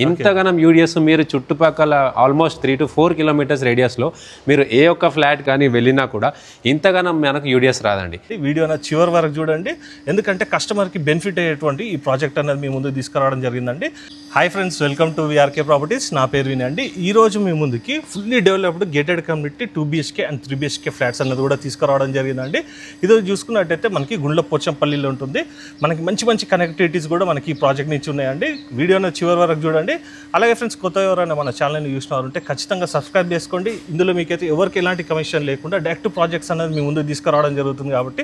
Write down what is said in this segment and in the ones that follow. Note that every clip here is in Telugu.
ఇంతగానం యూడిఎస్ మీరు చుట్టుపక్కల ఆల్మోస్ట్ 3 to 4 కిలోమీటర్స్ రేడియస్లో మీరు ఏ ఒక్క ఫ్లాట్ కానీ వెళ్ళినా కూడా ఇంతగానం మనకు యూడిఎస్ రాదండి. వీడియో చివరి వరకు చూడండి, ఎందుకంటే కస్టమర్కి బెనిఫిట్ అయ్యేటువంటి ఈ ప్రాజెక్ట్ అనేది మీ ముందుకు తీసుకురావడం జరిగిందండి. Hi friends, welcome to VRK properties. నా పేరు విని అండి. ఈ రోజు మీ ముందుకి fully developed gated community 2 BHK and 3 BHK flats అనేది కూడా తీసుకురావడం జరిగిందండి. ఇది చూసుకున్నట్టయితే మనకి గుండ్లపోచంపల్లిలో ఉంటుంది. మనకి మంచి కనెక్టివిటీస్ కూడా మనకి ఈ ప్రాజెక్ట్ నుంచి ఉన్నాయండి. వీడియోని చివరి వరకు చూడండి. అలాగే ఫ్రెండ్స్, కొత్త ఎవరైనా మన ఛానల్ని చూసినారంటే ఖచ్చితంగా సబ్స్క్రైబ్ చేసుకోండి. ఇందులో మీకైతే ఎవరికి ఎలాంటి కమిషన్ లేకుండా డైరెక్ట్ ప్రాజెక్ట్స్ అనేది మీ ముందుకు తీసుకురావడం జరుగుతుంది కాబట్టి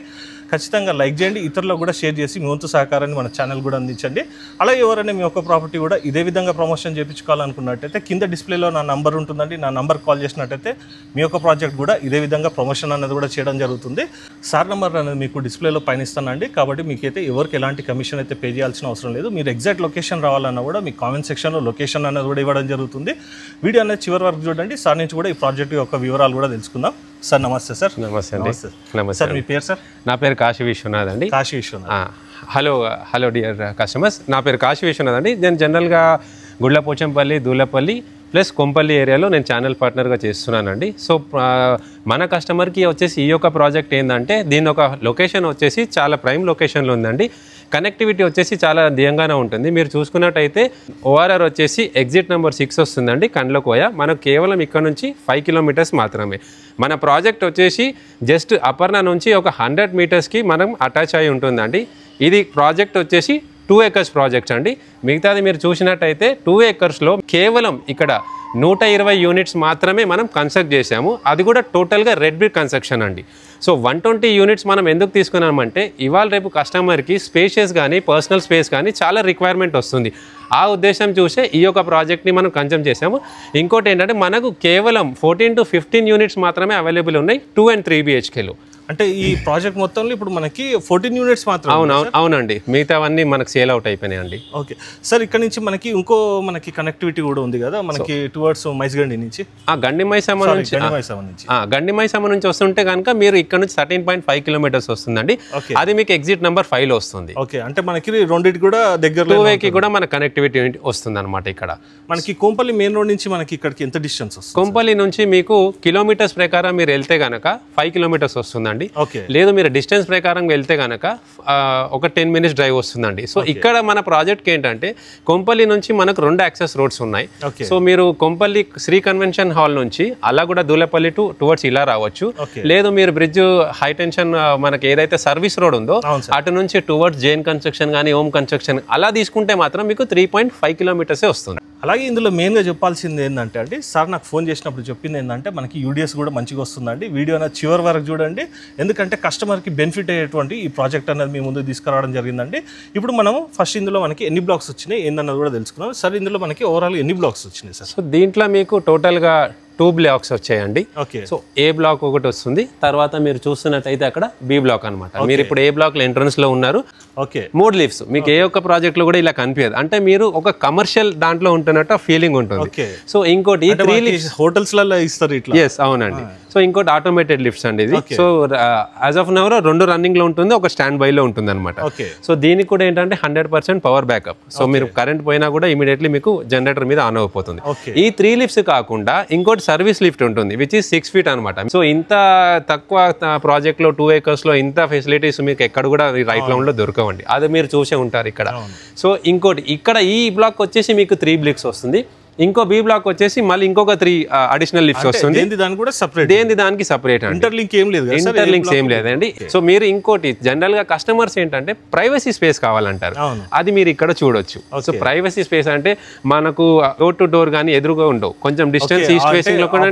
ఖచ్చితంగా లైక్ చేయండి, ఇతరులకు కూడా షేర్ చేసి మీ వంతు సహకారాన్ని మన ఛానల్ కూడా అందించండి. అలాగే ఎవరైనా మీ యొక్క ప్రాపర్టీ కూడా ఇదే విధంగా ప్రమోషన్ చేయించుకోవాలనుకున్నట్టయితే కింద డిస్ప్లేలో నా నంబర్ ఉంటుందండి. నా నంబర్ కాల్ చేసినట్టయితే మీ యొక్క ప్రాజెక్ట్ కూడా ఇదే విధంగా ప్రమోషన్ అనేది కూడా చేయడం జరుగుతుంది. సార్ నెంబర్ అనేది మీకు డిస్ప్లేలో పైన ఇస్తానండి. కాబట్టి మీకైతే ఎవరికి ఎలాంటి కమిషన్ అయితే పే చేయాల్సిన అవసరం లేదు. మీరు ఎగ్జాక్ట్ లొకేషన్ రావాలన్నా కూడా మీ కామెంట్ సెక్షన్లో లొకేషన్ అనేది కూడా ఇవ్వడం జరుగుతుంది. వీడియో అనేది చివరి వరకు చూడండి. సార్ నుంచి కూడా ఈ ప్రాజెక్ట్ యొక్క వివరాలు కూడా తెలుసుకుందాం. సార్ నమస్తే. సార్ నమస్తే అండి. నమస్తే సార్, మీ పేరు? సార్, నా పేరు కాశీ విశ్వనాథ్ అండి. Kashi Vishwanath. Hello dear customers, నా పేరు కాశీ విశ్వనాథ్ అండి. నేను జనరల్గా గుండ్లపోచంపల్లి, దూలపల్లి ప్లస్ కొంపల్లి ఏరియాలో నేను ఛానల్ పార్ట్నర్గా చేస్తున్నానండి. సో మన కస్టమర్కి వచ్చేసి ఈ యొక్క ప్రాజెక్ట్ ఏంటంటే దీని ఒక లొకేషన్ వచ్చేసి చాలా ప్రైమ్ లొకేషన్లో ఉందండి. కనెక్టివిటీ వచ్చేసి చాలా దియంగానే ఉంటుంది. మీరు చూసుకున్నట్టయితే ORR వచ్చేసి ఎగ్జిట్ నెంబర్ 6 వస్తుందండి, కండ్లకోయ. మనకు కేవలం ఇక్కడ నుంచి 5 కిలోమీటర్స్ మాత్రమే. మన ప్రాజెక్ట్ వచ్చేసి జస్ట్ అపర్ణ నుంచి ఒక 100 మీటర్స్కి మనం అటాచ్ అయి ఉంటుందండి. ఇది ప్రాజెక్ట్ వచ్చేసి 2 acres ప్రాజెక్ట్స్ అండి. మిగతాది మీరు చూసినట్టయితే 2 acresలో కేవలం ఇక్కడ 120 యూనిట్స్ మాత్రమే మనం కన్స్ట్రక్ట్ చేసాము. అది కూడా టోటల్గా రెడ్ బ్రిక్ కన్స్ట్రక్షన్ అండి. సో 120 యూనిట్స్ మనం ఎందుకు తీసుకున్నామంటే ఇవాళ రేపు కస్టమర్కి స్పేషియస్ కానీ పర్సనల్ స్పేస్ కానీ చాలా రిక్వైర్మెంట్ వస్తుంది. ఆ ఉద్దేశం చూసే ఈ యొక్క ప్రాజెక్ట్ని మనం కన్స్ట్రక్ట్ చేసాము. ఇంకోటి ఏంటంటే మనకు కేవలం 14 to 15 యూనిట్స్ మాత్రమే అవైలబుల్ ఉన్నాయి 2 and 3 BHKలో. అంటే ఈ ప్రాజెక్ట్ మొత్తంలో ఇప్పుడు మనకి 14 యూనిట్స్ మాత్రం. అవునండి, మిగతావన్నీ మనకు సేల్ అవుట్ అయిపోయినాయండి. ఓకే సార్, ఇక్కడ నుంచి మనకి కనెక్టివిటీ కూడా ఉంది కదా మనకి టువర్డ్స్ మైస్గండి నుంచి. గండిమైసమ్మ నుంచి వస్తుంటే కనుక మీరు ఇక్కడ నుంచి 13.5 కిలోమీటర్స్ వస్తుందండి. అది మీకు ఎగ్జిట్ నెంబర్ 5లో వస్తుంది. ఓకే, అంటే మనకి రెండింటి కూడా దగ్గర 2 కూడా మన కనెక్టివిటీ వస్తుంది అనమాట. ఇక్కడ మనకి కొంపల్లి మెయిన్ రోడ్ నుంచి మనకి ఇక్కడికి ఎంత డిస్టెన్స్ వస్తుంది? కొంపల్లి నుంచి మీకు కిలోమీటర్స్ ప్రకారం మీరు వెళ్తే కనుక 5 కిలోమీటర్స్ వస్తుందండి. లేదు మీరు డిస్టెన్స్ ప్రకారం వెళ్తే కనుక ఒక 10 minutes డ్రైవ్ వస్తుందండి. సో ఇక్కడ మన ప్రాజెక్ట్ ఏంటంటే కొంపల్లి నుంచి మనకు 2 యాక్సెస్ రోడ్స్ ఉన్నాయి. సో మీరు కొంపల్లి శ్రీ కన్వెన్షన్ హాల్ నుంచి అలా కూడా దూలపల్లి టువర్డ్స్ ఇలా రావచ్చు. లేదు మీరు బ్రిడ్జ్ హై టెన్షన్ మనకి ఏదైతే సర్వీస్ రోడ్ ఉందో అటు నుంచి టువర్డ్స్ జైన్ కన్స్ట్రక్షన్ కానీ హోమ్ కన్స్ట్రక్షన్ అలా తీసుకుంటే మాత్రం మీకు 3.5 కిలోమీటర్సే వస్తుంది. అలాగే ఇందులో మెయిన్గా చెప్పాల్సింది ఏంటంటే అండి, సార్ నాకు ఫోన్ చేసినప్పుడు చెప్పింది ఏంటంటే మనకి యూడిఎస్ కూడా మంచిగా వస్తుందండి. వీడియో అనేది చివరి వరకు చూడండి, ఎందుకంటే కస్టమర్కి బెనిఫిట్ అయ్యేటువంటి ఈ ప్రాజెక్ట్ అనేది మీ ముందు తీసుకురావడం జరిగిందండి. ఇప్పుడు మనం ఫస్ట్ ఇందులో మనకి ఎన్ని బ్లాక్స్ వచ్చినాయి ఏందన్నది కూడా తెలుసుకున్నాం. సార్, ఇందులో మనకి ఓవరాల్ ఎన్ని బ్లాక్స్ వచ్చినాయి సార్? సో దీంట్లో మీకు టోటల్గా 2 బ్లాక్స్ వచ్చాయండి. ఓకే, సో ఏ బ్లాక్ ఒకటి వస్తుంది, తర్వాత మీరు చూస్తున్నట్టయితే అక్కడ బి బ్లాక్ అనమాట. మీరు ఇప్పుడు ఏ బ్లాక్ లో ఎంట్రన్స్ లో ఉన్నారు. ఓకే, 3 లిఫ్ట్స్ మీకు ఏ ఒక్క ప్రాజెక్ట్ లో కూడా ఇలా కనిపించదు. అంటే మీరు ఒక కమర్షియల్ దాంట్లో ఉంటున్నట్టు ఫీలింగ్ ఉంటుంది. సో ఇంకోటి 3 లిఫ్ట్స్ హోటల్స్ లలో ఇస్తారు ఇట్లా. ఎస్, అవునండి. సో ఇంకోటి ఆటోమేటెడ్ లిఫ్ట్స్ అండి ఇది. So as of now 2 running లో ఉంటుంది, ఒక స్టాండ్ బై లో ఉంటుంది అనమాట. సో దీనికి కూడా ఏంటంటే 100% పవర్ బ్యాకప్. సో మీరు కరెంట్ పోయినా కూడా ఇమీడియట్లీ మీకు జనరేటర్ మీద ఆన్ అయిపోతుంది. ఈ 3 లిఫ్ట్స్ కాకుండా ఇంకోటి సర్వీస్ లిఫ్ట్ ఉంటుంది విచ్ ఇస్ 6 feet అనమాట. సో ఇంత తక్కువ ప్రాజెక్ట్ లో 2 acres లో ఇంత ఫెసిలిటీస్ మీకు ఎక్కడ కూడా రైట్ రౌండ్ లో దొరకవండి. అది మీరు చూసే ఉంటారు ఇక్కడ. సో ఇంకోటి ఇక్కడ ఈ బ్లాక్ వచ్చేసి మీకు 3 బ్లాక్స్ వస్తుంది. ఇంకో బి బ్లాక్ వచ్చేసి మళ్ళీ ఇంకొక 3 అడిషనల్ లిఫ్ట్స్ వస్తుంది. దానికి సపరేట్ ఇంటర్లింక్ ఏం లేదు, ఇంటర్లింక్స్ ఏం లేదండి. సో మీరు ఇంకోటి జనరల్ గా కస్టమర్స్ ఏంటంటే ప్రైవసీ స్పేస్ కావాలంటారు, అది మీరు ఇక్కడ చూడొచ్చు. సో ప్రైవసీ స్పేస్ అంటే మనకు డోర్ టు డోర్ గానీ ఎదురుగా ఉండవు, కొంచెం డిస్టెన్స్ ఈస్ట్ ఫేసింగ్ లో కూడా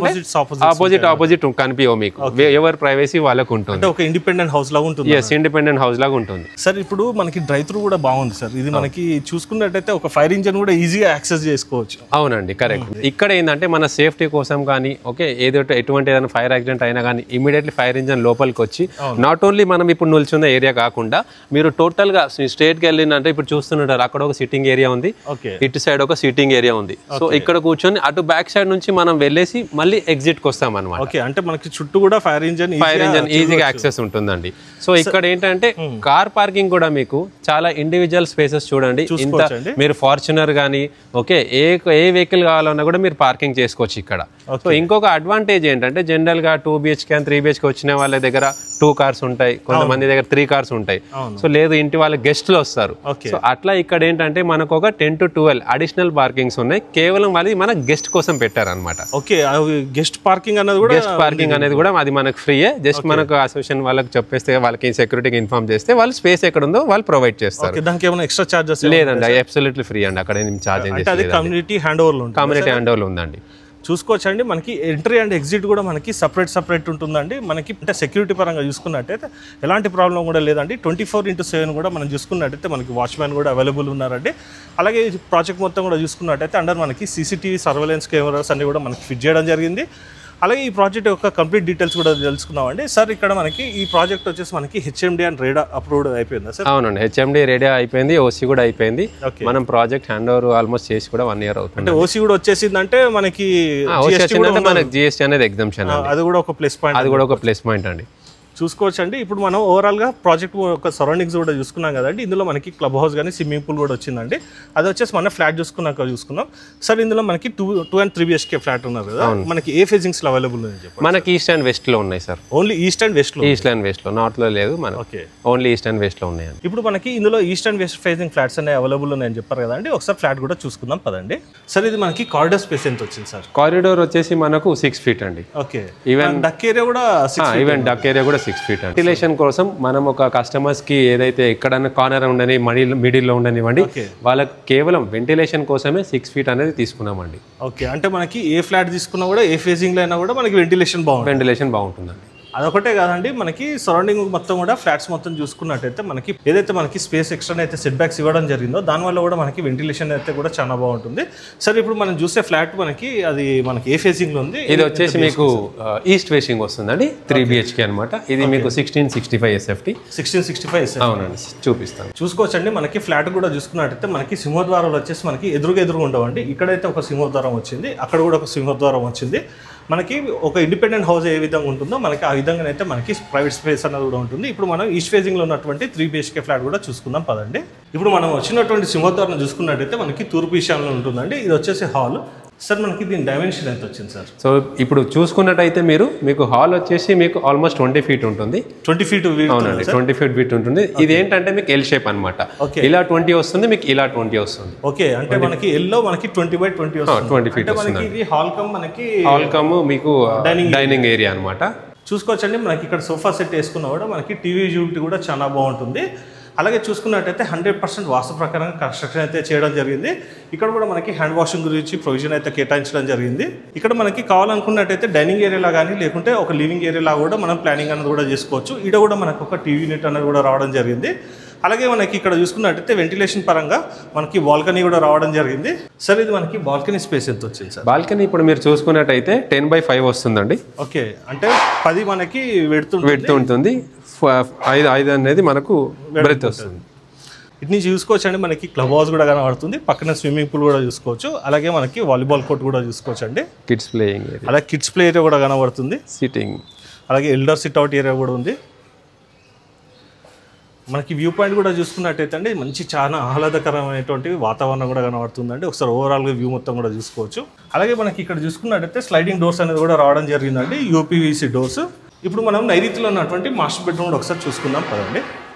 ఆపోజిట్ కనిపించవు మీకు. ఎవరి ప్రైవసీ వాళ్ళకు ఉంటుంది. ఒక ఇండిపెండెంట్ హౌస్ లాగా ఉంటుంది. ఎస్, ఇండిపెండెంట్ హౌస్ లాగా ఉంటుంది. సార్, ఇప్పుడు మనకి డ్రైవ్ త్రూ కూడా బాగుంది సార్. ఇది మనకి చూసుకున్నట్టయితే ఒక ఫైర్ ఇంజన్ కూడా ఈజీగా యాక్సెస్ చేసుకోవచ్చు. అవునండి, కరెక్ట్. ఇక్కడ ఏంటంటే మన సేఫ్టీ కోసం కానీ ఓకే ఎటువంటి ఏదైనా ఫైర్ యాక్సిడెంట్ అయినా కానీ ఇమీడియట్లీ ఫైర్ ఇంజన్ లోపలికి వచ్చి నాట్ ఓన్లీ మనం ఇప్పుడు నిల్చున్న ఏరియా కాకుండా మీరు టోటల్గా స్ట్రేట్కి వెళ్ళిందంటే ఇప్పుడు చూస్తుంటారు అక్కడ ఒక సిట్టింగ్ ఏరియా ఉంది, ఇటు సైడ్ ఒక సిట్టింగ్ ఏరియా ఉంది. సో ఇక్కడ కూర్చొని అటు బ్యాక్ సైడ్ నుంచి మనం వెళ్ళేసి మళ్ళీ ఎగ్జిట్కి వస్తాం అనమాట. అంటే మనకి చుట్టూ కూడా ఫైర్ ఇంజన్ ఈజీగా యాక్సెస్ ఉంటుందండి. సో ఇక్కడ ఏంటంటే కార్ పార్కింగ్ కూడా మీకు చాలా ఇండివిజువల్ స్పేసెస్ చూడండి. ఇంత మీరు ఫార్చునర్ కానీ ఓకే ఏ వెహికల్ కావాలన్నా కూడా మీరు పార్కింగ్ చేసుకోవచ్చు ఇక్కడ. సో ఇంకొక అడ్వాంటేజ్ ఏంటంటే జనరల్ గా 2 BHK and 3 BHK వచ్చిన వాళ్ళ దగ్గర 2 కార్స్ ఉంటాయి, కొంతమంది దగ్గర 3 కార్స్ ఉంటాయి. సో లేదు ఇంటి వాళ్ళ గెస్ట్లు వస్తారు. సో అట్లా ఇక్కడ ఏంటంటే మనకు ఒక 10 to 12 అడిషనల్ పార్కింగ్స్ ఉన్నాయి. కేవలం వాళ్ళు మన గెస్ట్ కోసం పెట్టారనమాట. గెస్ట్ పార్కింగ్ అనేది కూడా అది మనకు ఫ్రీయే. జస్ట్ మనకు అసోసియేషన్ వాళ్ళకి చెప్పేస్తే వాళ్ళకి సెక్యూరిటీకి ఇన్ఫార్మ్ చేస్తే వాళ్ళు స్పేస్ ఎక్కడ ఉందో వాళ్ళు ప్రొవైడ్ చేస్తారు. ఎక్స్ట్రా చార్జెస్ లేదండి, అబ్సల్యూట్లీ ఫ్రీ అండి. అక్కడ ఏం ఛార్జ్ కమ్యూనిటీ హ్యాండ్ ఓవర్ ఉందండి. చూసుకోవచ్చండి. మనకి ఎంట్రీ అండ్ ఎగ్జిట్ కూడా మనకి సపరేట్ ఉంటుందండి. మనకి అంటే సెక్యూరిటీ పరంగా చూసుకున్నట్టయితే ఎలాంటి ప్రాబ్లం కూడా లేదండి. 24/7 కూడా మనం చూసుకున్నట్టయితే మనకి వాచ్మ్యాన్ కూడా అవైలబుల్ ఉన్నారండి. అలాగే ఈ ప్రాజెక్ట్ మొత్తం కూడా చూసుకున్నట్టయితే అండర్ మనకి CCTV సర్వేలెన్స్ కెమెరాస్ అన్ని కూడా మనకి ఫిట్ చేయడం జరిగింది. అలాగే ఈ ప్రాజెక్ట్ యొక్క కంప్లీట్ డీటెయిల్స్ కూడా తెలుసుకున్నామండి. సార్ ఇక్కడ మనకి ఈ ప్రాజెక్ట్ వచ్చేసి మనకి HMD అండ్ రేడా అప్రూవ్డ్ అయిపోయిందా సార్? అవునండి, HMD రేడా అయిపోయింది, OC కూడా అయిపోయింది. మనం ప్రాజెక్ట్ హ్యాండ్ ఓవర్ ఆల్మోస్ట్ చేసి కూడా 1 year అవుతుంది. అంటే OC కూడా వచ్చేసిందంటే మనకి GST అనేది ఎగ్జామ్షన్, అది కూడా ఒక ప్లస్ పాయింట్ అండి. చూసుకోవచ్చండి. ఇప్పుడు మనం ఓవరాల్గా ప్రాజెక్ట్ ఒక సరౌండింగ్స్ కూడా చూసుకున్నాం కదండి. ఇందులో మనకి క్లబ్ హౌస్ కానీ స్విమ్మింగ్ పూల్ కూడా వచ్చిందండి. అది వచ్చేసి మన ఫ్లాట్ చూసుకున్నాం సార్. ఇందులో మనకి 2 and 3 BHK ఫ్లాట్ ఉన్నారు కదా, మనకి ఏ ఫేజింగ్స్ లో అవైలబుల్ ఉంది చెప్పండి? మనకి ఈస్ట్ అండ్ వెస్ట్ లో ఉన్నాయి sir. Only east and west లో, నార్త్ లో లేదు. మనకి ఓన్లీ ఈస్ట్ అండ్ వెస్ట్ లో ఉన్నాయి. ఇప్పుడు మనకి ఇందులో east and west facing flats అనేవి అవైలబుల్ ఉన్నాయని చెప్పారు కదండి. ఒకసారి ఫ్లాట్ కూడా చూసుకుందాం పదండి. సార్ ఇది మనకి కారిడార్ స్పేస్ ఎంత వచ్చింది సార్? కారిడార్ వచ్చేసి మనకు 6 feet అండి. ఓకే. ఈవెన్ డక్ ఏరియా కూడా 6 feet అండి. వెంటిలేషన్ కోసం మనం ఒక కస్టమర్స్ కి ఏదైతే ఎక్కడన్నా కార్నర్ ఉండని మిడిల్లో ఉండనివ్వండి, వాళ్ళకి కేవలం వెంటిలేషన్ కోసమే 6 feet అనేది తీసుకున్నామండి. ఓకే. అంటే మనకి ఏ ఫ్లాట్ తీసుకున్నా కూడా ఏ ఫేజింగ్ లో అయినా కూడా మనకి వెంటిలేషన్ బాగుంటుందండి. అదొకటే కాదండి, మనకి సరౌండింగ్ మొత్తం కూడా ఫ్లాట్స్ మొత్తం చూసుకున్నట్టయితే మనకి ఏదైతే మనకి స్పేస్ ఎక్స్ట్రా అయితే సెట్ బ్యాక్స్ ఇవ్వడం జరిగిందో దానివల్ల కూడా మనకి వెంటిలేషన్ అయితే కూడా చాలా బాగుంటుంది. సరే ఇప్పుడు మనం చూసే ఫ్లాట్ మనకి ఏ ఫేసింగ్ లో ఉంది? ఇది వచ్చేసి మీకు ఈస్ట్ ఫేసింగ్ వస్తుందండి, 3 BHK అనమాట. ఇది మీకు 1665 SFT. అవునండి, చూపిస్తాను. చూసుకోవచ్చండి. మనకి ఫ్లాట్ కూడా చూసుకున్నట్టయితే మనకి సింహద్వారాలు వచ్చేసి మనకి ఎదురుగా ఉండవండి. ఇక్కడైతే ఒక సింహద్వారం వచ్చింది, అక్కడ కూడా ఒక సింహద్వారం వచ్చింది. మనకి ఒక ఇండిపెండెంట్ హౌస్ ఏ విధంగా ఉంటుందో మనకి ఆ విధంగా అయితే మనకి ప్రైవేట్ స్పేస్ అన్నది కూడా ఉంటుంది. ఇప్పుడు మనం ఈస్ట్ ఫేజింగ్లో ఉన్నటువంటి 3 BHK ఫ్లాట్ కూడా చూసుకుందాం పదండి. ఇప్పుడు మనం వచ్చినటువంటి సింహద్వారం చూసుకున్నట్టయితే మనకి తూర్పు ఈశాన్యంలో ఉంటుందండి. ఇది వచ్చేసి హాల్. సార్ మనకి దీని డైమెన్షన్ ఎంత వచ్చింది సార్? సో ఇప్పుడు చూసుకున్నట్టయితే మీకు హాల్ వచ్చేసి మీకు ఆల్మోస్ట్ 20 feet ఉంటుంది. 20 feet? అవునండి, 20 feet ఉంటుంది. ఇది ఏంటంటే మీకు ఎల్ షేప్ అనమాట. ఇలా 20 వస్తుంది, మీకు ఇలా 20 వస్తుంది. ఓకే. అంటే మనకి ఎల్ లో మనకి 20/20 వస్తుంది. 20 feet వస్తుంది. ఇది హాల్ కమ్ మీకు డైనింగ్ ఏరియా అనమాట. చూసుకోవచ్చండి. మనకి ఇక్కడ సోఫా సెట్ వేసుకున్నా కూడా మనకి టీవీ యూనిట్ కూడా చాలా బాగుంటుంది. అలాగే చూసుకున్నట్టయితే 100% వాస్తు ప్రకారం కన్స్ట్రక్షన్ అయితే చేయడం జరిగింది. ఇక్కడ కూడా మనకి హ్యాండ్ వాషింగ్ గురించి ప్రొవిజన్ అయితే కేటాయించడం జరిగింది. ఇక్కడ మనకి కావాలనుకున్నట్టయితే డైనింగ్ ఏరియాలా కానీ లేకుంటే ఒక లివింగ్ ఏరియాలా కూడా మనం ప్లానింగ్ అనేది కూడా చేసుకోవచ్చు. ఇక్కడ కూడా మనకు ఒక టీవీ యూనిట్ అనేది కూడా రావడం జరిగింది. అలాగే మనకి ఇక్కడ చూసుకున్నట్టయితే వెంటిలేషన్ పరంగా మనకి బాల్కనీ కూడా రావడం జరిగింది. సార్ ఇది మనకి బాల్కనీ స్పేస్ ఎంత వచ్చింది సార్? బాల్కనీ ఇప్పుడు మీరు చూసుకున్నట్టయితే 10/5 వస్తుందండి. ఓకే. అంటే 10 మనకి వెడుతూ ఉంటుంది, 5 అనేది మనకు బ్రెత్ వస్తుంది. ఇటు నుంచి చూసుకోవచ్చండి. మనకి క్లబ్ హౌస్ కూడా కనబడుతుంది, పక్కన స్విమ్మింగ్ పూల్ కూడా చూసుకోవచ్చు. అలాగే మనకి వాలీబాల్ కోర్ట్ కూడా చూసుకోవచ్చు అండి, కిడ్స్ ప్లేయింగ్ ఏరియా. అలాగే కిడ్స్ ప్లే ఏరియా కూడా కనబడుతుంది, సిట్టింగ్. అలాగే ఎల్డర్ సిట్అవుట్ ఏరియా కూడా ఉంది. మనకి వ్యూ పాయింట్ కూడా చూసుకున్నట్టయితే అండి మంచి చాలా ఆహ్లాదకరమైనటువంటి వాతావరణం కూడా కనబడుతుందండి. ఒకసారి ఓవరాల్గా వ్యూ మొత్తం కూడా చూసుకోవచ్చు. అలాగే మనకి ఇక్కడ చూసుకున్నట్టయితే స్లైడింగ్ డోర్స్ అనేది కూడా రావడం జరిగిందండి, UPVC డోర్స్. ఇప్పుడు మనం నైరుతిలో ఉన్నటువంటి మాస్టర్ బెడ్రూమ్ ఒకసారి చూసుకుందాం పదండి.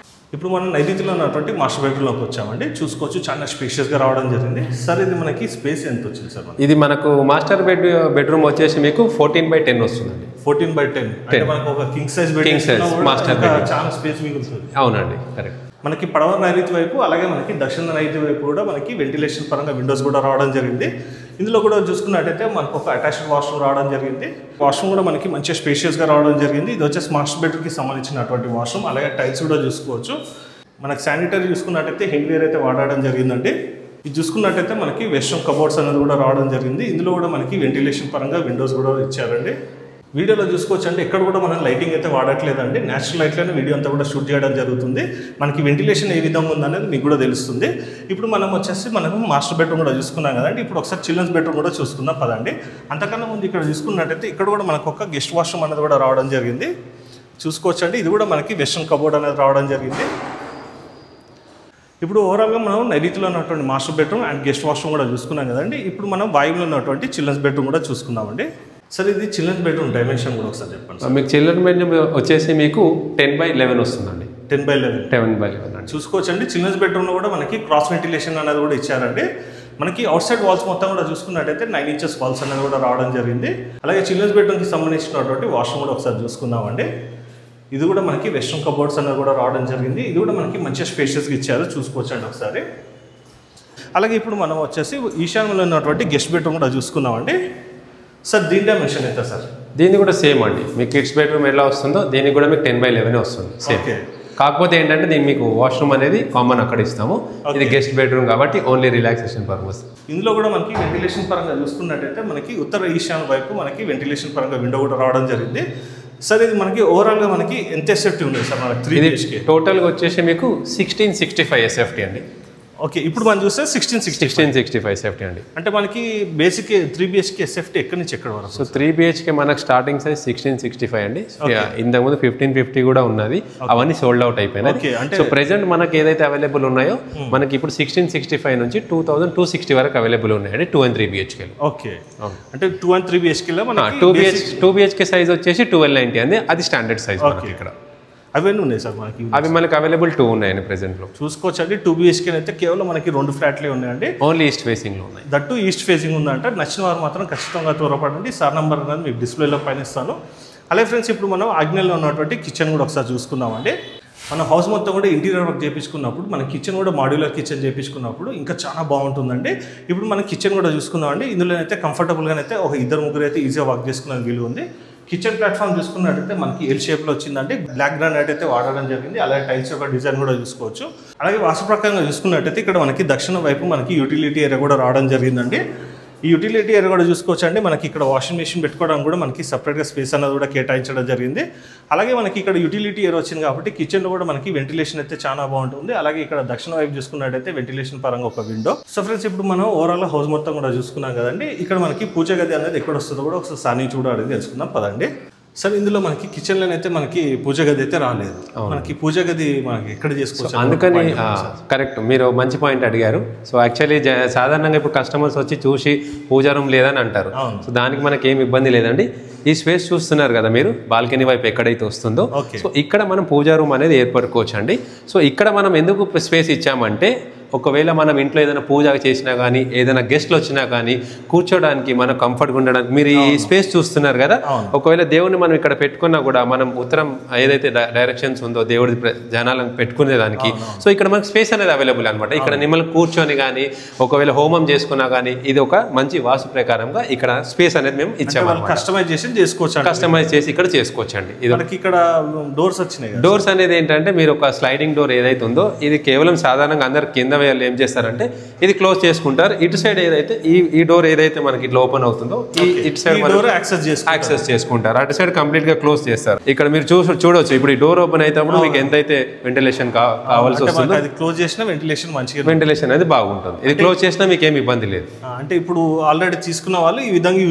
ఇప్పుడు మనం నైరుతిలో ఉన్నటువంటి మాస్టర్ బెడ్రూమ్లోకి వచ్చామండి. చూసుకోవచ్చు, చాలా స్పేషియస్గా రావడం జరిగింది. సార్ ఇది మనకి స్పేస్ ఎంత వచ్చింది సార్? ఇది మనకు మాస్టర్ బెడ్రూమ్ వచ్చేసి మీకు 14/10 వస్తుందండి. 14/10 అంటే మనకు ఒక కింగ్ సైజ్ మాస్టర్ చాలా స్పేస్ మిగులుతుంది. అవునండి, కరెక్ట్. మనకి పడవ నైరుతి వైపు అలాగే మనకి దక్షిణ నైరుతి వైపు కూడా మనకి వెంటిలేషన్ పరంగా విండోస్ కూడా రావడం జరిగింది. ఇందులో కూడా చూసుకున్నట్టయితే మనకు ఒక అటాచ్డ్ వాష్రూమ్ రావడం జరిగింది. వాష్రూమ్ కూడా మనకి మంచిగా స్పేషియస్గా రావడం జరిగింది. ఇది వచ్చేసి మాస్టర్ బెడ్రూమ్కి సంబంధించినటువంటి వాష్రూమ్. అలాగే టైల్స్ కూడా చూసుకోవచ్చు. మనకి శానిటరీ చూసుకున్నట్టయితే హెడ్వేర్ అయితే వాడడం జరిగిందండి. ఇది చూసుకున్నట్టయితే మనకి వెస్ట్రన్ కబోర్డ్స్ అనేది కూడా రావడం జరిగింది. ఇందులో కూడా మనకి వెంటిలేషన్ పరంగా విండోస్ కూడా ఇచ్చారండి. వీడియోలో చూసుకోవచ్చు అంటే ఇక్కడ కూడా మనం లైటింగ్ అయితే వాడట్లేదండి, న్యాచురల్ లైట్లోనే వీడియో అంతా కూడా షూట్ చేయడం జరుగుతుంది. మనకి వెంటిలేషన్ ఏ విధంగా ఉందనేది మీకు కూడా తెలుస్తుంది. ఇప్పుడు మనం వచ్చేసి మనకు మాస్టర్ బెడ్రూమ్ కూడా చూసుకున్నాం కదండి. ఇప్పుడు ఒకసారి చిల్డ్రన్స్ బెడ్రూమ్ కూడా చూసుకుందాం పదండి. అంతకన్నా ముందు ఇక్కడ చూసుకున్నట్టయితే ఇక్కడ కూడా మనకు ఒక గెస్ట్ వాష్రూమ్ అనేది కూడా రావడం జరిగింది. చూసుకోవచ్చు అండి, ఇది కూడా మనకి వెస్ట్రన్ కబోర్డ్ అనేది రావడం జరిగింది. ఇప్పుడు ఓవరాల్గా మనం నైరుతిలో ఉన్నటువంటి master bedroom and guest washroom కూడా చూసుకున్నాం కదండి. ఇప్పుడు మనం వాయువులో ఉన్నటువంటి చిల్డ్రన్స్ బెడ్రూమ్ కూడా చూసుకుందామండి. సార్ ఇది చిల్డ్రన్స్ బెడ్రూమ్ డైమెన్షన్ కూడా ఒకసారి చెప్పండి సార్. మీకు చిల్డ్రన్ బెడ్రూమ్ వచ్చేసి మీకు 10/11 వస్తుందండి. 10/11 10/11 అండి. చూసుకోవచ్చండి. చిల్డ్రన్స్ బెడ్రూమ్లో కూడా మనకి క్రాస్ వెంటిలేషన్ అనేది కూడా ఇచ్చారండి. మనకి అవుట్ సైడ్ వాల్స్ మొత్తం కూడా చూసుకున్నట్టయితే 9 ఇంచెస్ వాల్స్ అనేది కూడా రావడం జరిగింది. అలాగే చిల్డ్రన్స్ బెడ్రూమ్కి సంబంధించినటువంటి వాష్రూమ్ కూడా ఒకసారి చూసుకుందామండి. ఇది కూడా మనకి వెస్ట్రన్ కబోర్డ్స్ అనేది కూడా రావడం జరిగింది. ఇది కూడా మనకి మంచిగా స్పేషియస్గా ఇచ్చారు, చూసుకోవచ్చండి ఒకసారి. అలాగే ఇప్పుడు మనం వచ్చేసి ఈశాన్యంలో ఉన్నటువంటి గెస్ట్ బెడ్రూమ్ కూడా చూసుకుందామండి. సార్ దీని డైమెన్షన్ ఎంత సార్? దీన్ని కూడా సేమ్ అండి. మీ కిడ్స్ బెడ్రూమ్ ఎలా వస్తుందో దీనికి కూడా మీకు 10/11 వస్తుంది సేమ్. కాకపోతే ఏంటంటే దీన్ని మీకు వాష్రూమ్ అనేది కామన్ అక్కడ ఇస్తాము. ఇది గెస్ట్ బెడ్రూమ్ కాబట్టి ఓన్లీ రిలాక్సేషన్ పర్పస్. ఇందులో కూడా మనకి వెంటిలేషన్ పరంగా చూసుకున్నట్టయితే మనకి ఉత్తర ఈశాన్య వైపు మనకి వెంటిలేషన్ పరంగా విండో కూడా రావడం జరిగింది. సార్ ఇది మనకి ఓవరాల్గా మనకి ఎంత ఎస్ఎఫ్టీ ఉంది సార్ మనకి 3 BHK? టోటల్గా వచ్చేసి మీకు 1665 SFT అండి. ఓకే, ఇప్పుడు మనం చూస్తే 1665 SFT అండి. అంటే మనకి బేసిక్ 3 BHK SFT ఎక్కడి నుంచి ఎక్కడ వరకు? సో 3 BHK మనకు స్టార్టింగ్ సైజ్ 1665 అండి. ఇంతకుముందు 1550 కూడా ఉన్నది, అవన్నీ సోల్డ్ అవుట్ అయిపోయినాయి. సో ప్రెసెంట్ మనకి ఏదైతే అవైలబుల్ ఉన్నాయో మనకి ఇప్పుడు 1665 నుంచి 2260 వరకు అవైలబుల్ ఉన్నాయండి 2 and 3 BHK. ఓకే, అంటే 2 and 3 BHK లో మనకి 2 BHK సైజ్ వచ్చేసి 1290 అండి. అది స్టాండర్డ్ సైజ్ మనకి ఇక్కడ. అవన్నీ ఉన్నాయి సార్ మనకి? అవి మనకి అవైలబుల్ 2 ఉన్నాయండి ప్రెసెంట్లో. చూసుకోవచ్చు అండి. 2 BHK అయితే కేవలం మనకి 2 ఫ్లాట్లే ఉన్నాయండి. ఓన్లీ ఈస్ట్ ఫేసింగ్లో ఉన్నాయి. దట్టు ఈస్ట్ ఫేసింగ్ ఉందంటే నచ్చిన వారు మాత్రం ఖచ్చితంగా త్వరపడండి. సార్ నెంబర్ అనేది మీకు డిస్ప్లేలో పైన ఇస్తాను. అలాగే ఫ్రెండ్స్ ఇప్పుడు మనం ఆగ్నేయంలో ఉన్నటువంటి కిచెన్ కూడా ఒకసారి చూసుకుందామండి. మన హౌస్ మొత్తం కూడా ఇంటీరియర్ వర్క్ చేయించుకున్నప్పుడు మన కిచెన్ కూడా మాడ్యులర్ కిచెన్ చేయించుకున్నప్పుడు ఇంకా చాలా బాగుంటుందండి. ఇప్పుడు మన కిచెన్ కూడా చూసుకుందామండి. ఇందులో అయితే కంఫర్టబుల్గానైతే ఒక 2-3 అయితే ఈజీగా వర్క్ చేసుకునే వీలు ఉంది. కిచెన్ ప్లాట్ఫామ్ చూసుకున్నట్టయితే మనకి ఎల్ షేప్లో వచ్చిందంటే బ్లాక్ గ్రానైట్ అయితే వాడడం జరిగింది. అలాగే టైల్స్ యొక్క డిజైన్ కూడా చూసుకోవచ్చు. అలాగే వాస్తు ప్రకారంగా చూసుకున్నట్టయితే ఇక్కడ మనకి దక్షిణ వైపు మనకి యూటిలిటీ ఏరియా కూడా రావడం జరిగిందండి. ఈ యూటిలిటీ ఏరియా కూడా చూసుకోవచ్చు అండి. మనకి ఇక్కడ వాషింగ్ మెషిన్ పెట్టుకోవడానికి కూడా మనకి సపరేట్గా స్పేస్ అనేది కూడా కేటాయించడం జరిగింది. అలాగే మనకి ఇక్కడ యూటిలిటీ ఏరియా వచ్చింది కాబట్టి కిచెన్లో కూడా మనకి వెంటిలేషన్ అయితే చాలా బాగుంటుంది. అలాగే ఇక్కడ దక్షిణ వైపు చూసుకున్నట్టయితే వెంటిలేషన్ పరంగా ఒక విండో. సో ఫ్రెండ్స్ ఇప్పుడు మనం ఓవరాల్ హౌస్ మొత్తం కూడా చూసుకున్నాం కదండి. ఇక్కడ మనకి పూజ గది అనేది ఎక్కడ వస్తుందో కూడా ఒకసారి సార్ నుంచి కూడా అడిగి తెలుసుకుందాం పదండి. సార్ ఇందులో మనకి కిచెన్లోనైతే మనకి పూజ గది అయితే రాలేదు. మనకి పూజ గది మనకి ఎక్కడ చేసుకోవచ్చు? అందుకని కరెక్ట్, మీరు మంచి పాయింట్ అడిగారు. సో యాక్చువల్లీ సాధారణంగా ఇప్పుడు కస్టమర్స్ వచ్చి చూసి పూజా రూమ్ లేదని అంటారు. సో దానికి మనకి ఏమి ఇబ్బంది లేదండి. ఈ స్పేస్ చూస్తున్నారు కదా మీరు, బాల్కనీ వైపు ఎక్కడైతే వస్తుందో, సో ఇక్కడ మనం పూజా రూమ్ అనేది ఏర్పరచుకోవచ్చు అండి. సో ఇక్కడ మనం ఎందుకు స్పేస్ ఇచ్చామంటే ఒకవేళ మనం ఇంట్లో ఏదైనా పూజ చేసినా కానీ ఏదైనా గెస్ట్లు వచ్చినా కానీ కూర్చోడానికి మనం కంఫర్ట్గా ఉండడానికి మీరు ఈ స్పేస్ చూస్తున్నారు కదా. ఒకవేళ దేవుని మనం ఇక్కడ పెట్టుకున్నా కూడా మనం ఉత్తరం ఏదైతే డైరెక్షన్స్ ఉందో దేవుడి జనాలను పెట్టుకునే దానికి, సో ఇక్కడ మనకు స్పేస్ అనేది అవైలబుల్ అనమాట. ఇక్కడ మిమ్మల్ని కూర్చొని కానీ ఒకవేళ హోమం చేసుకున్నా కానీ ఇది ఒక మంచి వాస్తు ప్రకారంగా ఇక్కడ స్పేస్ అనేది మేము ఇచ్చాము. కస్టమైజేషన్ చేసుకోవచ్చు, కస్టమైజ్ చేసి ఇక్కడ చేసుకోవచ్చు అండి. ఇది ఇక్కడ డోర్స్ వచ్చినాయి. డోర్స్ అనేది ఏంటంటే మీరు ఒక స్లైడింగ్ డోర్ ఏదైతే ఉందో ఇది కేవలం సాధారణంగా అందరు కింద ఏం చేస్తారంటే ఇది క్లోజ్ చేసుకుంటారు. ఇటు సైడ్ ఏదైతే ఈ డోర్ ఏదైతే మనకి ఇట్లా ఓపెన్ అవుతుందో ఇటు సైడ్ యాక్సెస్ చేసుకుంటారు. అటు సైడ్ కంప్లీట్ గా క్లోజ్ చేస్తారు. ఇక్కడ మీరు చూడవచ్చు ఇప్పుడు ఈ డోర్ ఓపెన్ అయినప్పుడు మీకు ఎంతైతే వెంటిలేషన్ కావాల్సి వస్తుందో క్లోజ్ చేసిన వెంటిలేషన్ అనేది బాగుంటుంది. ఇది క్లోజ్ చేసినా మీకు ఏమి ఇబ్బంది లేదు. అంటే ఇప్పుడు ఆల్రెడీ తీసుకున్న వాళ్ళు ఈ విధంగా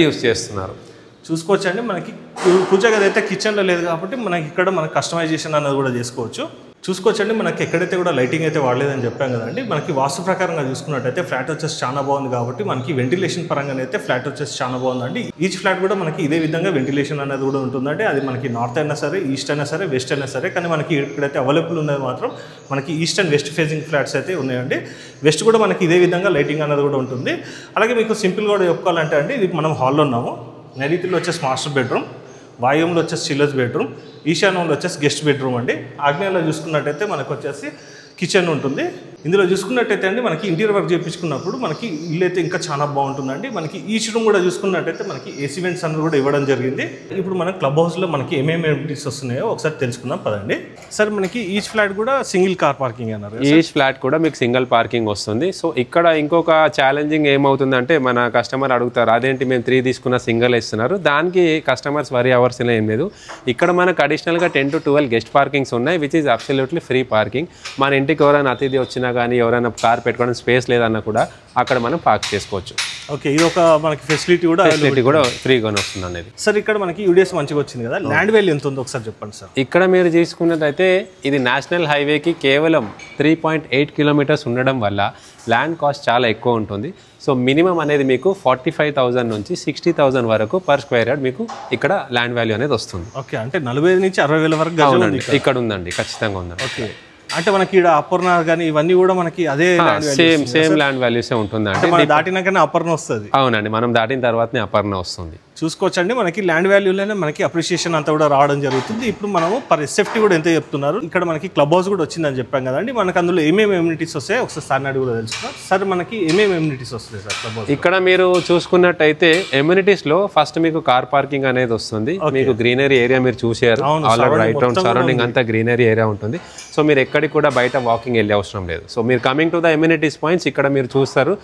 యూజ్ చేస్తున్నారు. చూసుకోవచ్చండి. మనకి పూజ గది అయితే కిచెన్లో లేదు కాబట్టి మనకి ఇక్కడ మనకి కస్టమైజేషన్ అనేది కూడా చేసుకోవచ్చు. చూసుకోవచ్చండి. మనకి ఎక్కడైతే కూడా లైటింగ్ అయితే వాడలేదని చెప్పాం కదండి. మనకి వాస్తు ప్రకారంగా చూసుకున్నట్టయితే ఫ్లాట్ వచ్చేసి చాలా బాగుంది కాబట్టి మనకి వెంటిలేషన్ పరంగానే అయితే ఫ్లాట్ వచ్చేసి చాలా బాగుందండి. ఈచ్ ఫ్లాట్ కూడా మనకి ఇదే విధంగా వెంటిలేషన్ అనేది కూడా ఉంటుందండి. అది మనకి నార్త్ అయినా సరే, ఈస్ట్ అయినా సరే, వెస్ట్ అయినా సరే. కానీ మనకి ఇక్కడైతే అవైలబుల్ ఉన్నది మాత్రం మనకి east and west facing flats అయితే ఉన్నాయండి. వెస్ట్ కూడా మనకి ఇదే విధంగా లైటింగ్ అనేది కూడా ఉంటుంది. అలాగే మీకు సింపుల్గా కూడా చెప్పుకోవాలంటే అండి, ఇది మనం హాల్లో ఉన్నాము. నైరుతిలో వచ్చేసి మాస్టర్ బెడ్రూమ్, వాయువ్యంలో వచ్చేసి చిల్డ్రన్స్ బెడ్రూమ్, ఈశాన్యంలో వచ్చేసి గెస్ట్ బెడ్రూమ్ అండి. ఆగ్నేయంలో చూసుకున్నట్టయితే మనకు వచ్చేసి కిచెన్ ఉంటుంది. ఇందులో చూసుకున్నట్టయితే అండి మనకి ఇంటీరియర్ వర్క్ చేయించుకున్నప్పుడు మనకి ఇల్లు అయితే ఇంకా చాలా బాగుంటుందండి. మనకి ఈచ్ రూమ్ కూడా చూసుకున్నట్టయితే మనకి ఏసీ వెంట్స్ అన్ని కూడా ఇవ్వడం జరిగింది. ఇప్పుడు మన క్లబ్ హౌస్లో మనకి ఏమేమి ఎమ్యూనిటీస్ వస్తున్నాయో ఒకసారి తెలుసుకుందాం పదండి. సార్ మనకి ఈచ్ ఫ్లాట్ కూడా సింగిల్ కార్ పార్కింగ్ అన్నారు. ఈచ్ ఫ్లాట్ కూడా మీకు సింగిల్ పార్కింగ్ వస్తుంది. సో ఇక్కడ ఇంకొక ఛాలెంజింగ్ ఏమవుతుందంటే మన కస్టమర్ అడుగుతారు అదేంటి మేము 3 తీసుకున్న సింగిల్ ఇస్తున్నారు. దానికి కస్టమర్స్ వరీ అవర్స్ ఏం లేదు. ఇక్కడ మనకు అడిషనల్గా 10 to 12 గెస్ట్ పార్కింగ్స్ ఉన్నాయి which is absolutely free parking. మన ఇంటికి ఎవరైనా అతిథి వచ్చినా కానీ ఎవరైనా కార్ పెట్టుకోవడం స్పేస్ లేదన్నా కూడా అక్కడ మనం పార్క్ చేసుకోవచ్చు. ఓకే, ఇది ఒక మనకి ఫెసిలిటీ కూడా ఫ్రీగానే వస్తుంది అనేది. సార్ ఇక్కడ మనకి యూడిఎస్ మంచిగా వచ్చింది కదా, ల్యాండ్ వాల్యూ ఎంత ఉందో ఒకసారి చెప్పండి సార్. ఇక్కడ మీరు తీసుకున్నట్టయితే ఇది నేషనల్ హైవేకి కేవలం 3.8 కిలోమీటర్స్ ఉండడం వల్ల ల్యాండ్ కాస్ట్ చాలా ఎక్కువ ఉంటుంది. సో మినిమం అనేది మీకు 45,000 నుంచి 60,000 వరకు పర్ స్క్వేర్ యార్డ్ మీకు ఇక్కడ ల్యాండ్ వాల్యూ అనేది వస్తుంది. ఓకే, అంటే 45,000 నుంచి 60,000 వరకు ఇక్కడ ఉందండి, ఖచ్చితంగా ఉందండి. ఓకే, అంటే మనకి ఇక్కడ అపర్ణ కానీ ఇవన్నీ కూడా మనకి అదే సేమ్ ల్యాండ్ వాల్యూసే ఉంటుందండి. మనం దాటినాకనే అపర్ణ వస్తుంది. అవునండి, మనం దాటిన తర్వాతనే అపర్ణ వస్తుంది. చూసుకోవచ్చండి మనకి ల్యాండ్ వాల్యూలోనే మనకి అప్రిషియేషన్ అంతా కూడా రావడం జరుగుతుంది. ఇప్పుడు మనము పర్ ఎస్ఎఫ్టీ కూడా ఎంత చెప్తున్నారు. ఇక్కడ మనకి క్లబ్ హౌస్ కూడా వచ్చిందని చెప్పాం కదండి. మనకి అందులో ఏమేమి ఎమ్యూనిటీస్ వస్తాయి ఒకసారి సార్ నాడు కూడా తెలుసుకున్నాం. సార్ మనకి ఏమేమి ఎమ్యూనిటీస్ వస్తాయి సార్ క్లబ్ హౌస్? ఇక్కడ మీరు చూసుకున్నట్టయితే ఎమ్యూనిటీస్ లో ఫస్ట్ మీకు కార్ పార్కింగ్ అనేది వస్తుంది. మీకు గ్రీనరీ ఏరియా మీరు చూసారు ఆల్రెడీ, రైట్ రౌండ్ సరౌండింగ్ అంతా గ్రీనరీ ఏరియా ఉంటుంది. సో మీరు ఎక్కడికి కూడా బయట వాకింగ్ వెళ్ళే అవసరం లేదు. సో మీరు coming to the amenities points ఇక్కడ మీరు చూస్తారు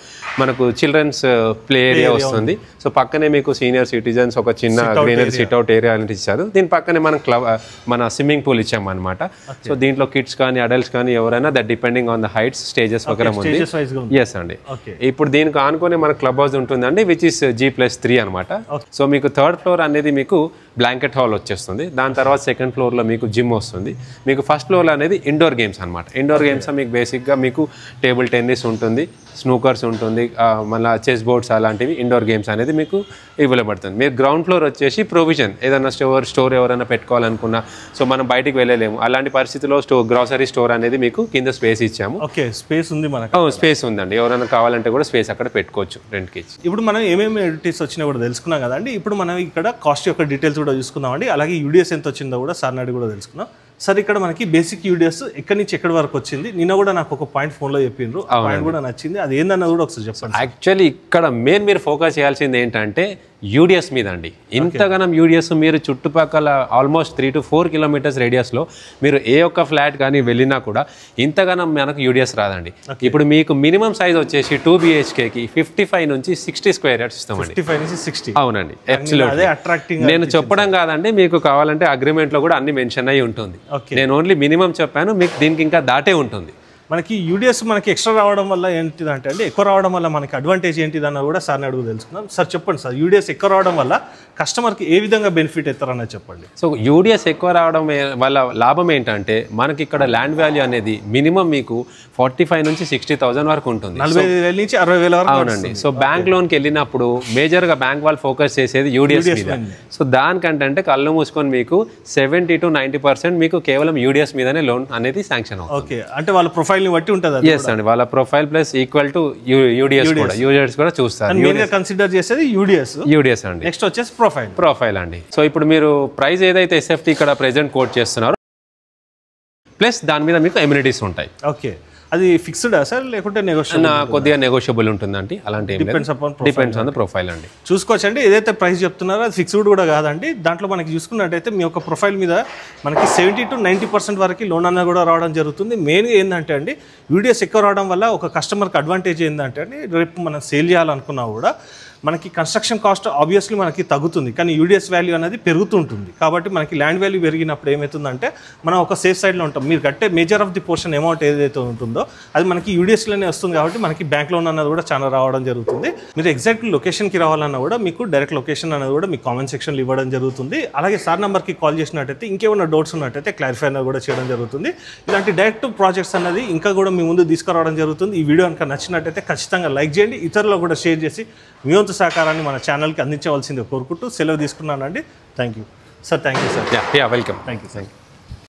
మనకు చిల్డ్రన్స్ ప్లే ఏరియా వస్తుంది. సో పక్కనే మీకు సీనియర్ సిటిజన్స్ ఒక చిన్న గ్రీనరీ సిట్అవుట్ ఏరియా అనేది ఇచ్చారు. దీని పక్కనే మనం మన స్విమ్మింగ్ పూల్ ఇచ్చాము అనమాట. సో దీంట్లో కిడ్స్ కానీ అడల్ట్స్ కానీ ఎవరైనా that depending on the heights stages వగైరా ఉంది. ఎస్ అండి. ఇప్పుడు దీనికి ఆనుకొని మన క్లబ్ హౌస్ ఉంటుందండి విచ్ ఇస్ G+3 అనమాట. సో మీకు 3rd ఫ్లోర్ అనేది మీకు బ్లాంకెట్ హాల్ వచ్చేస్తుంది. దాని తర్వాత 2nd ఫ్లోర్లో మీకు జిమ్ వస్తుంది. మీకు 1st ఫ్లోర్ అనేది ఇండోర్ గేమ్స్ అనమాట. ఇండోర్ గేమ్స్ మీకు బేసిక్గా మీకు టేబుల్ టెన్నిస్ ఉంటుంది, స్నూకర్స్ ఉంటుంది, మళ్ళీ చెస్ బోర్డ్స్ అలాంటివి ఇండోర్ గేమ్స్ అనేది మీకు ఇవ్వబడుతుంది. మీరు గ్రౌండ్ ఫ్లోర్ వచ్చేసి ప్రొవిజన్ ఏదైనా స్టోర్ ఎవరైనా పెట్టుకోవాలనుకున్నా సో మనం బయటికి వెళ్ళలేము అలాంటి పరిస్థితిలో గ్రాసరీ స్టోర్ అనేది మీకు కింద స్పేస్ ఇచ్చాము. ఓకే, స్పేస్ ఉంది మనకు. స్పేస్ ఉందండి, ఎవరైనా కావాలంటే కూడా స్పేస్ అక్కడ పెట్టుకోవచ్చు రెంట్కి ఇచ్చి. ఇప్పుడు మనం ఏమేమి ఎడిటీస్ వచ్చినా కూడా తెలుసుకున్నాం కదండి. ఇప్పుడు మనం ఇక్కడ కాస్ట్ యొక్క డీటెయిల్స్ కూడా చూసుకుందామండి. అలాగే యూడిఎస్ ఎంత వచ్చిందో కూడా సార్ నాడు కూడా తెలుసుకున్నాం. సార్ ఇక్కడ మనకి బేసిక్ యూడిఎస్ ఎక్కడి నుంచి ఎక్కడి వరకు వచ్చింది? నిన్న కూడా నాకు ఒక పాయింట్ ఫోన్లో చెప్పిండ్రు, ఆ పాయింట్ కూడా నచ్చింది. అది ఏందన్నది కూడా ఒకసారి చెప్పండి. యాక్చువల్లీ ఇక్కడ మెయిన్ మీరు ఫోకస్ చేయాల్సింది ఏంటంటే యూడిఎస్ మీద అండి. ఇంతగానం యూడిఎస్ మీరు చుట్టుపక్కల ఆల్మోస్ట్ 3 to 4 కిలోమీటర్స్ రేడియస్లో మీరు ఏ ఒక్క ఫ్లాట్ కానీ వెళ్ళినా కూడా ఇంతగానం మనకు యూడిఎస్ రాదండి. ఇప్పుడు మీకు మినిమం సైజ్ వచ్చేసి 2 BHKకి 55 నుంచి 60 స్క్వేర్ యార్డ్స్ ఇస్తామండి. 55 నుంచి 60. అవునండి, నేను చెప్పడం కాదండి, మీకు కావాలంటే అగ్రిమెంట్లో కూడా అన్ని మెన్షన్ అయ్యి ఉంటుంది. నేను ఓన్లీ మినిమం చెప్పాను, మీకు దీనికి ఇంకా దాటే ఉంటుంది. మనకి యూడిఎస్ మనకి ఎక్స్ట్రా రావడం వల్ల ఏంటిదంటే అండి, ఎక్కువ రావడం వల్ల మనకి అడ్వాంటేజ్ ఏంటిదన్న కూడా సార్ని అడుగు తెలుసుకుందాం. సార్ చెప్పండి సార్, యూడిఎస్ ఎక్కువ రావడం వల్ల కస్టమర్కి ఏ విధంగా బెనిఫిట్ అవుతారన్నది చెప్పండి. సో యూడిఎస్ ఎక్కువ రావడం వల్ల లాభం ఏంటంటే మనకి ఇక్కడ ల్యాండ్ వాల్యూ అనేది మినిమం మీకు 45 నుంచి 60,000 వరకు ఉంటుంది. 45,000 నుంచి 60,000 వరకు. అవునండి. సో బ్యాంక్ లోన్కి వెళ్ళినప్పుడు మేజర్గా బ్యాంక్ వాళ్ళు ఫోకస్ చేసేది యూడిఎస్ మీద. సో దానికంటే కళ్ళు మూసుకొని మీకు 70 to 90% మీకు కేవలం యూడిఎస్ మీదనే లోన్ అనేది శాంక్షన్ అవుతుంది. ఓకే, అంటే వాళ్ళ ప్రొఫైల్ ని బట్టి ఉంటుంది. ఎస్ అండి, వాళ్ళ profile plus equal to UDS కూడా చూస్తారు. కన్సిడర్ చేసేది యూడిఎస్ అండి. నెక్స్ట్ వచ్చేసి ప్రొఫైల్ అండి. సో ఇప్పుడు మీరు ప్రైస్ ఏదైతే ఎస్ఎఫ్టీ ఇక్కడ ప్రెజెంట్ కోట్ చేస్తున్నారో ప్లస్ దాని మీద మీకు ఎమ్యూనిటీస్ ఉంటాయి. ఓకే, అది ఫిక్స్డా సార్ లేకుంటే కొద్దిగా నెగోషియబుల్ ఉంటుందండి. అలాంటి డిపెండ్స్ ఆన్ ద ప్రొఫైల్ అండి. చూసుకోవచ్చండి, ఏదైతే ప్రైస్ చెప్తున్నారో అది ఫిక్స్డ్ కూడా కాదండి. దాంట్లో మనకి చూసుకున్నట్టయితే మీ యొక్క ప్రొఫైల్ మీద మనకి 70 to 90% వరకు లోన్ అన్న కూడా రావడం జరుగుతుంది. మెయిన్గా ఏంటంటే అండి యూడిఎస్ ఎక్కువ రావడం వల్ల ఒక కస్టమర్కి అడ్వాంటేజ్ ఏంటంటే అండి, రేపు మనం సేల్ చేయాలనుకున్నా కూడా మనకి కన్స్ట్రక్షన్ కాస్ట్ ఆబ్వియస్లీ మనకి తగ్గుతుంది, కానీ యూడిఎస్ వాల్యూ అనేది పెరుగుతుంటుంది. కాబట్టి మనకి ల్యాండ్ వాల్యూ పెరిగినప్పుడు ఏమవుతుందంటే మనం ఒక సేఫ్ సైడ్లో ఉంటాం. మీరు కట్టే major of the portion amount ఏదైతే ఉంటుందో అది మనకి యూడిఎస్లోనే వస్తుంది. కాబట్టి మనకి బ్యాంక్ లోన్ అన్నది కూడా చాలా రావడం జరుగుతుంది. మీరు ఎగ్జాక్ట్ లొకేషన్కి రావాలన్నా కూడా మీకు డైరెక్ట్ లొకేషన్ అనేది కూడా మీకు కామెంట్ సెక్షన్లో ఇవ్వడం జరుగుతుంది. అలాగే సార్ నెంబర్కి కాల్ చేసినట్టయితే ఇంకేమైనా డౌట్స్ ఉన్నట్టయితే క్లారిఫై అనేది కూడా చేయడం జరుగుతుంది. ఇలాంటి డైరెక్ట్ ప్రాజెక్ట్స్ అనేది ఇంకా కూడా మీ ముందు తీసుకురావడం జరుగుతుంది. ఈ వీడియో కనుక నచ్చినట్టయితే ఖచ్చితంగా లైక్ చేయండి, ఇతరులకు కూడా షేర్ చేసి మీ వంతు సహకారాన్ని మన ఛానల్కి అందించవలసిందే కోరుకుంటూ సెలవు తీసుకున్నానండి. Thank you sir. Thank you sir. Welcome. Thank you.